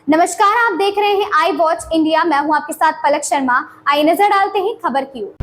नमस्कार, आप देख रहे हैं आई वॉच इंडिया। मैं हूं आपके साथ पलक शर्मा। आइए नजर डालते हैं खबर की ओर।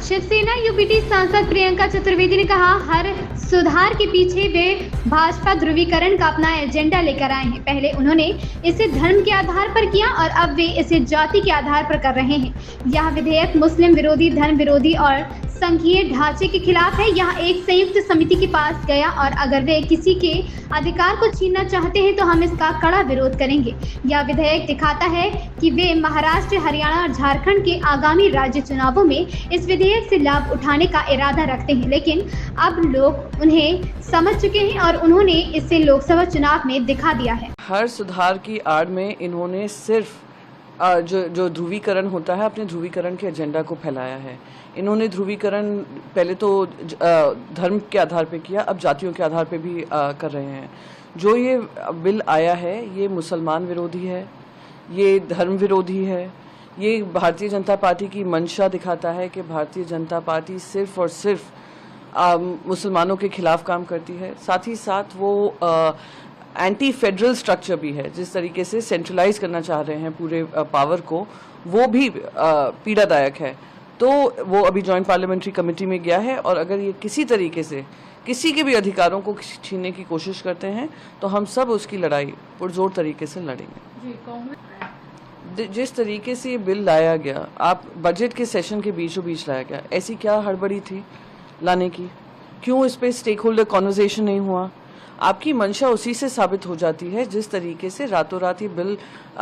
शिवसेना यूपीटी सांसद प्रियंका चतुर्वेदी ने कहा, हर सुधार के पीछे वे भाजपा ध्रुवीकरण का अपना एजेंडा लेकर आए हैं। पहले उन्होंने इसे धर्म के आधार पर किया और अब वे इसे जाति के आधार पर कर रहे हैं। यह विधेयक मुस्लिम विरोधी, धर्म विरोधी और संघीय ढांचे के खिलाफ है। यहाँ एक संयुक्त समिति के पास गया और अगर वे किसी के अधिकार को छीनना चाहते हैं तो हम इसका कड़ा विरोध करेंगे। यह विधेयक दिखाता है कि वे महाराष्ट्र, हरियाणा और झारखंड के आगामी राज्य चुनावों में इस विधेयक से लाभ उठाने का इरादा रखते हैं, लेकिन अब लोग उन्हें समझ चुके हैं और उन्होंने इसे लोकसभा चुनाव में दिखा दिया है। हर सुधार की आड़ में इन्होंने सिर्फ जो ध्रुवीकरण होता है, अपने ध्रुवीकरण के एजेंडा को फैलाया है। इन्होंने ध्रुवीकरण पहले तो धर्म के आधार पे किया, अब जातियों के आधार पे भी कर रहे हैं। जो ये बिल आया है ये मुसलमान विरोधी है, ये धर्म विरोधी है। ये भारतीय जनता पार्टी की मंशा दिखाता है कि भारतीय जनता पार्टी सिर्फ और सिर्फ मुसलमानों के खिलाफ काम करती है। साथ ही साथ वो एंटी फेडरल स्ट्रक्चर भी है, जिस तरीके से सेंट्रलाइज करना चाह रहे हैं पूरे पावर को, वो भी पीड़ादायक है। तो वो अभी जॉइंट पार्लियामेंट्री कमेटी में गया है और अगर ये किसी तरीके से किसी के भी अधिकारों को छीनने की कोशिश करते हैं तो हम सब उसकी लड़ाई पुरजोर तरीके से लड़ेंगे। जिस तरीके से ये बिल लाया गया, आप बजट के सेशन के बीचों बीच लाया गया, ऐसी क्या हड़बड़ी थी लाने की? क्यों इस पे स्टेक होल्डर कॉन्वर्सेशन नहीं हुआ? आपकी मंशा उसी से साबित हो जाती है जिस तरीके से रातों रात ये बिल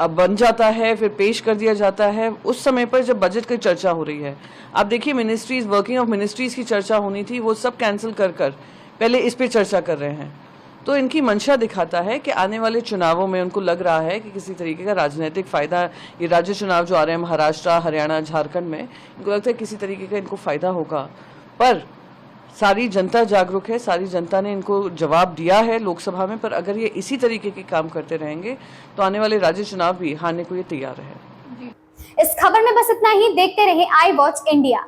बन जाता है, फिर पेश कर दिया जाता है उस समय पर जब बजट की चर्चा हो रही है। आप देखिए, मिनिस्ट्रीज, वर्किंग ऑफ मिनिस्ट्रीज की चर्चा होनी थी, वो सब कैंसिल कर पहले इस पे चर्चा कर रहे हैं। तो इनकी मंशा दिखाता है कि आने वाले चुनावों में उनको लग रहा है कि किसी तरीके का राजनीतिक फायदा, ये राज्य चुनाव जो आ रहे हैं महाराष्ट्र, हरियाणा, झारखंड में, इनको लगता है किसी तरीके का इनको फायदा होगा। पर सारी जनता जागरूक है, सारी जनता ने इनको जवाब दिया है लोकसभा में। पर अगर ये इसी तरीके के काम करते रहेंगे तो आने वाले राज्य चुनाव भी हारने को ये तैयार है। इस खबर में बस इतना ही। देखते रहे आई वॉच इंडिया।